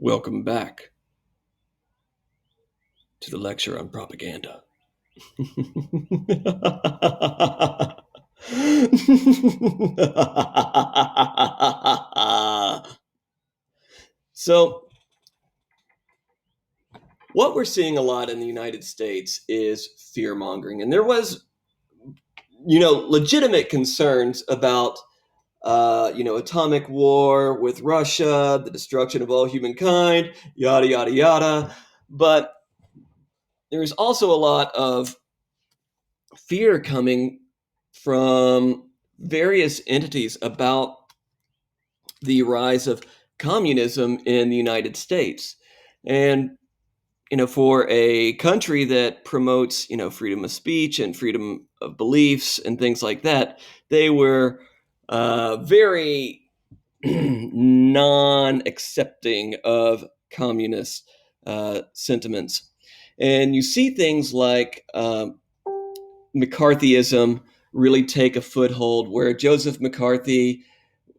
Welcome back to the lecture on propaganda. So, what we're seeing a lot in the United States is fear mongering. And there was, legitimate concerns about, atomic war with Russia, the destruction of all humankind, yada, yada, yada. But there's also a lot of fear coming from various entities about the rise of communism in the United States. And, for a country that promotes, freedom of speech and freedom of beliefs and things like that, they were very non accepting of communist sentiments. And you see things like McCarthyism really take a foothold, where Joseph McCarthy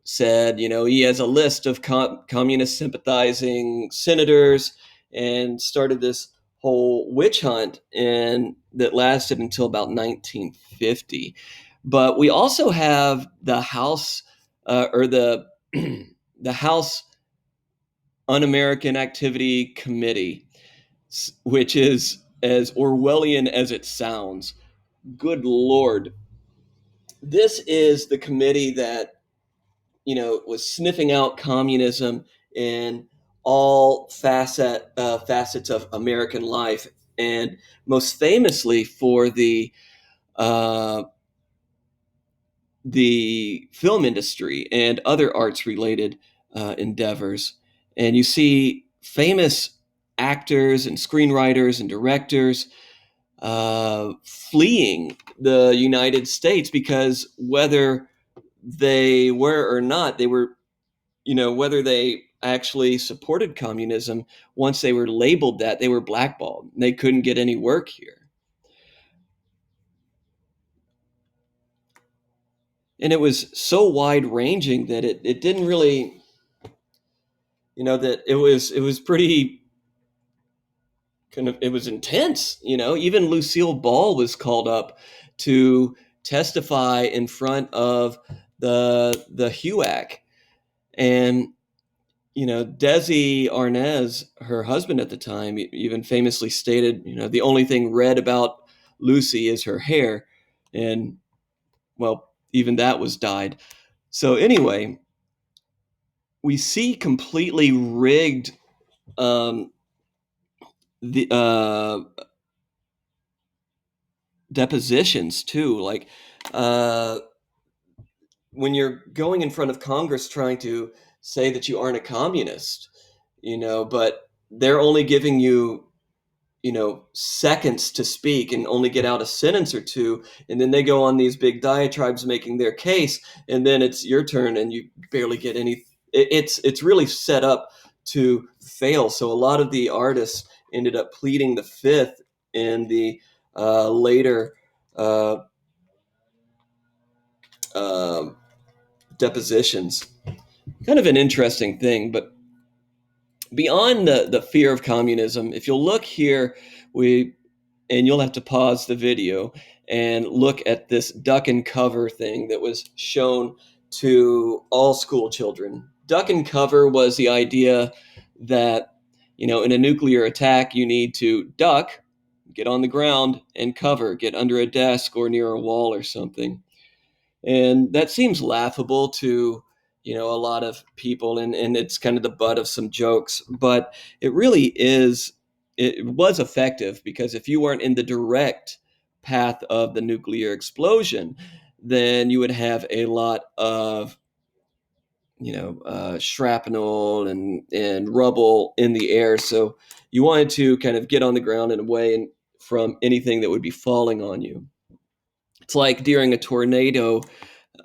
said, he has a list of communist sympathizing senators, and started this whole witch hunt and that lasted until about 1950. But we also have the House or the the House Un-American Activity Committee, which is as Orwellian as it sounds. Good Lord. This is the committee that, was sniffing out communism in all facets of American life, and most famously for uh, the film industry and other arts related endeavors. And you see famous actors and screenwriters and directors fleeing the United States, because whether they were or not, they were, whether they actually supported communism, once they were labeled that, they were blackballed. They couldn't get any work here. And it was so wide ranging that it didn't really, that it was pretty it was intense. Even Lucille Ball was called up to testify in front of the HUAC. And Desi Arnaz, her husband at the time, even famously stated, the only thing red about Lucy is her hair. And, well, even that was dyed. So anyway, we see completely rigged the depositions too. Like when you're going in front of Congress trying to say that you aren't a communist, but they're only giving you, seconds to speak and only get out a sentence or two. And then they go on these big diatribes making their case. And then it's your turn and you barely get any. It's really set up to fail. So a lot of the artists ended up pleading the fifth in the later uh, uh, depositions. Kind of an interesting thing. But beyond the fear of communism, if you'll look here, and you'll have to pause the video and look at this duck and cover thing that was shown to all school children. Duck and cover was the idea that, in a nuclear attack, you need to duck, get on the ground, and cover, get under a desk or near a wall or something. And that seems laughable to, a lot of people, and it's kind of the butt of some jokes, but it really is. It was effective, because if you weren't in the direct path of the nuclear explosion, then you would have a lot of, shrapnel and rubble in the air. So you wanted to kind of get on the ground and away from anything that would be falling on you. It's like during a tornado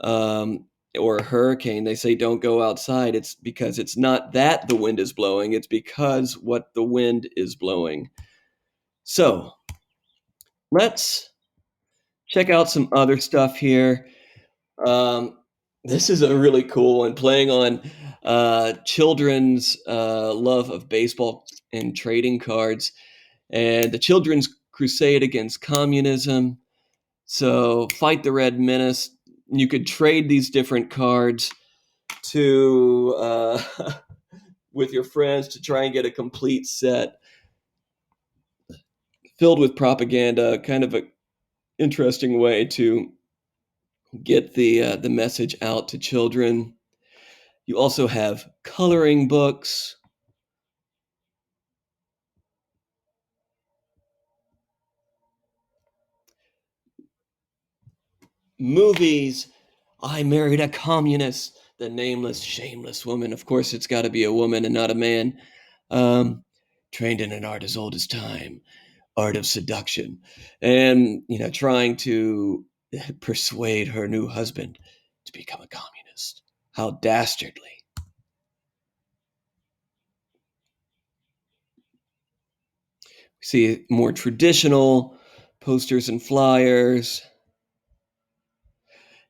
um, or a hurricane, they say don't go outside. It's because it's not that the wind is blowing, it's because what the wind is blowing. So let's check out some other stuff here. Um, this is a really cool one, playing on children's love of baseball and trading cards, and the Children's Crusade Against Communism. So, Fight the Red Menace. You could trade these different cards to with your friends to try and get a complete set filled with propaganda. Kind of an interesting way to get the message out to children. You also have coloring books, movies. I Married a Communist, The Nameless, Shameless Woman. Of course, it's got to be a woman and not a man. Um, Trained in an art as old as time, Art of Seduction, and trying to persuade her new husband to become a communist. How dastardly! We see more traditional posters and flyers.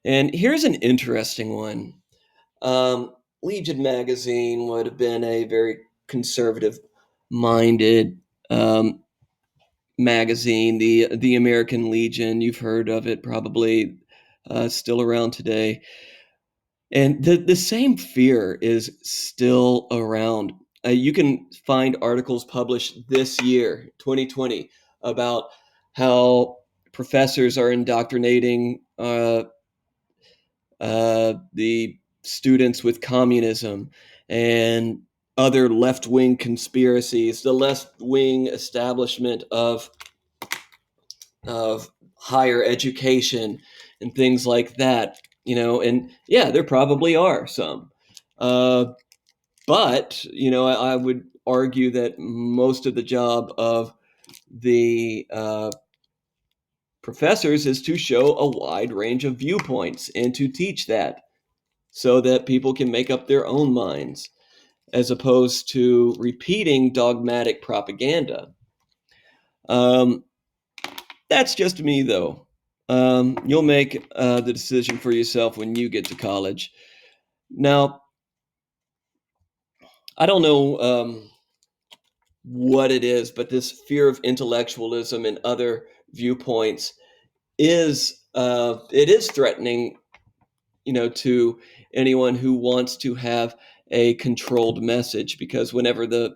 And here's an interesting one. Legion magazine would have been a very conservative minded magazine. The American Legion, you've heard of it probably, still around today. And the same fear is still around. You can find articles published this year, 2020, about how professors are indoctrinating the students with communism and other left-wing conspiracies, the left-wing establishment of higher education and things like that. And yeah, there probably are some. But, I would argue that most of the job of the professors is to show a wide range of viewpoints and to teach that so that people can make up their own minds, as opposed to repeating dogmatic propaganda. Um, that's just me, though. You'll make the decision for yourself when you get to college. Now, I don't know what it is, but this fear of intellectualism and other viewpoints is threatening, to anyone who wants to have a controlled message. Because whenever the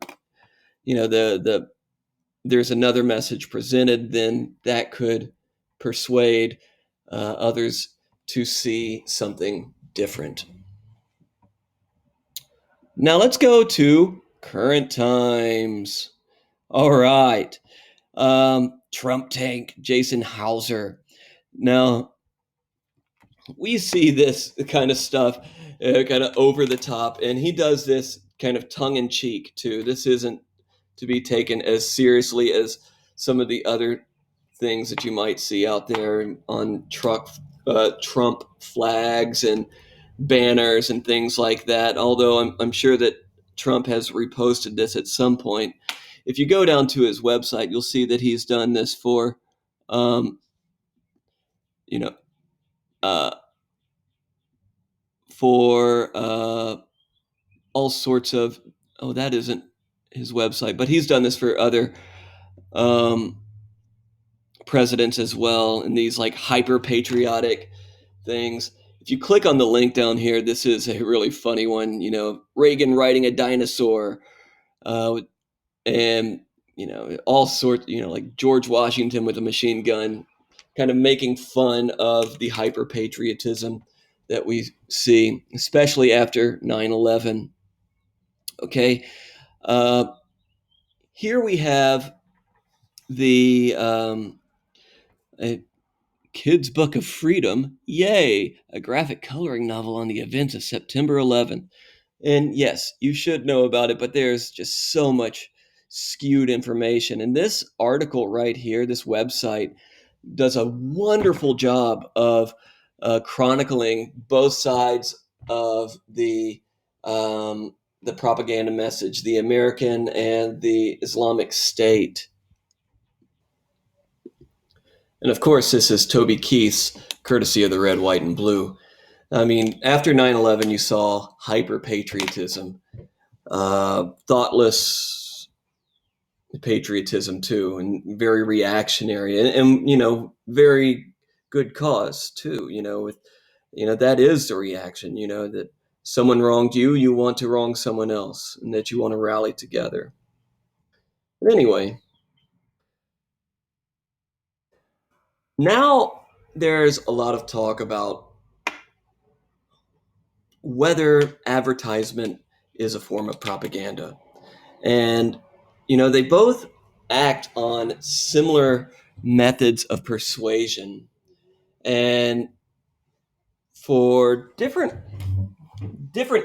there's another message presented, then that could persuade others to see something different. Now let's go to current times. All right. Trump tank, Jason Hauser. Now, we see this kind of stuff kind of over the top, and he does this kind of tongue in cheek too. This isn't to be taken as seriously as some of the other things that you might see out there on Trump flags and banners and things like that. Although I'm sure that Trump has reposted this at some point. If you go down to his website, you'll see that he's done this for, um, you know, uh, for all sorts of. Oh, that isn't his website, but he's done this for other um, presidents as well, and these like hyper patriotic things. If you click on the link down here, this is a really funny one. Reagan riding a dinosaur, and all sorts. Like George Washington with a machine gun, kind of making fun of the hyper patriotism that we see, especially after 9/11. Okay, uh, here we have the a Kid's Book of Freedom. Yay! A graphic coloring novel on the events of September 11th. And yes, you should know about it, but there's just so much skewed information. And this article right here, this website, does a wonderful job of chronicling both sides of the propaganda message, the American and the Islamic State. And of course, this is Toby Keith's, courtesy of the Red, White, and Blue. I mean, after 9/11, you saw hyper patriotism, thoughtless patriotism too, and very reactionary, and very good cause too. With that is the reaction. That someone wronged you, you want to wrong someone else, and that you want to rally together. But anyway, now there's a lot of talk about whether advertisement is a form of propaganda. And, they both act on similar methods of persuasion and for different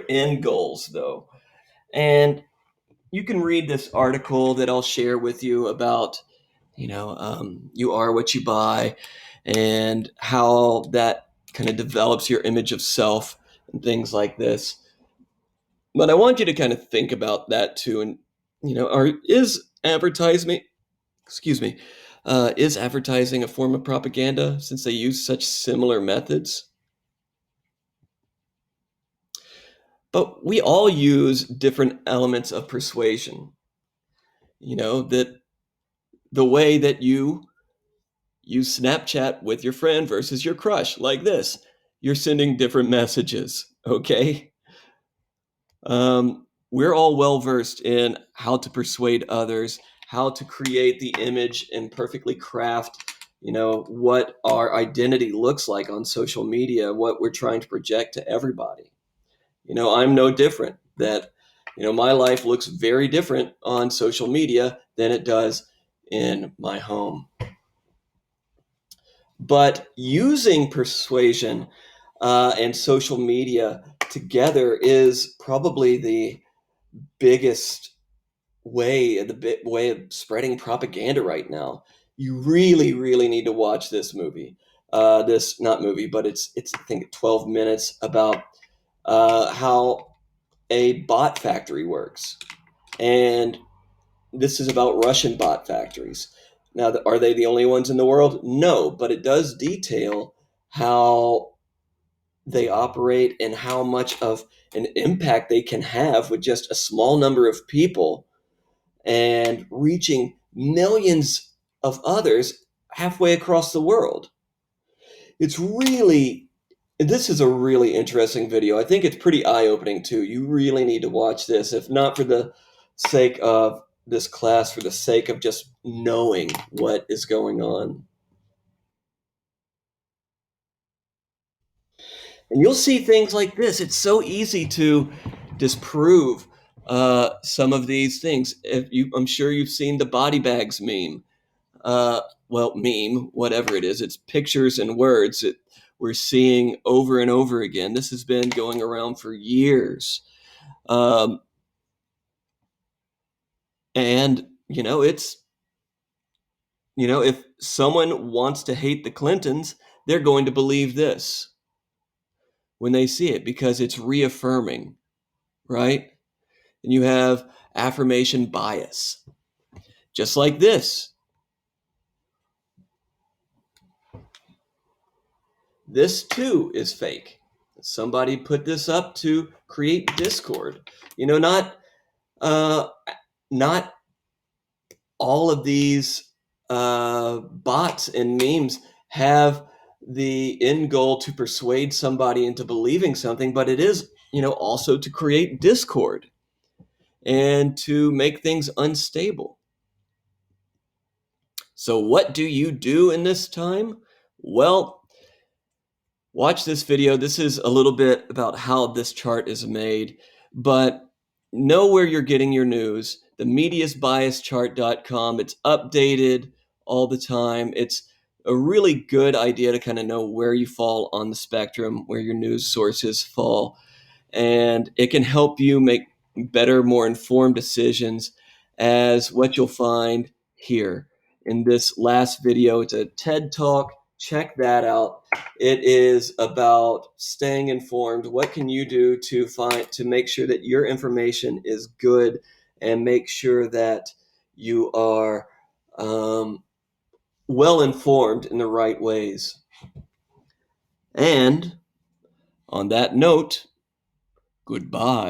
end goals, though. And you can read this article that I'll share with you about, you are what you buy, and how that kind of develops your image of self and things like this. But I want you to kind of think about that too. And, is advertisement, excuse me, is advertising a form of propaganda since they use such similar methods? But we all use different elements of persuasion. That the way that you use Snapchat with your friend versus your crush, like this, you're sending different messages, okay? We're all well versed in how to persuade others, how to create the image and perfectly craft, what our identity looks like on social media, what we're trying to project to everybody. I'm no different. That, my life looks very different on social media than it does in my home. But using persuasion and social media together is probably the biggest way of spreading propaganda right now. You really, really need to watch this movie. This not movie, but it's I think 12 minutes about how a bot factory works, and this is about Russian bot factories. Now, are they the only ones in the world? No, but it does detail how they operate and how much of an impact they can have with just a small number of people and reaching millions of others halfway across the world. It's really, this is a really interesting video. I think it's pretty eye opening too. You really need to watch this, if not for the sake of this class, for the sake of just knowing what is going on. And you'll see things like this. It's so easy to disprove some of these things. I'm sure you've seen the body bags meme. Meme, whatever it is, it's pictures and words that we're seeing over and over again. This has been going around for years. Um, and, if someone wants to hate the Clintons, they're going to believe this when they see it because it's reaffirming, right? And you have affirmation bias, just like this. This too is fake. Somebody put this up to create discord. Uh, not all of these bots and memes have the end goal to persuade somebody into believing something, but it is, also to create discord and to make things unstable. So, what do you do in this time? Well, watch this video. This is a little bit about how this chart is made, but know where you're getting your news. The mediasbiaschart.com. It's updated all the time. It's a really good idea to kind of know where you fall on the spectrum, where your news sources fall, and it can help you make better, more informed decisions, as what you'll find here in this last video. It's a TED Talk. Check that out. It is about staying informed. What can you do to make sure that your information is good and make sure that you are well informed in the right ways? And On that note, goodbye.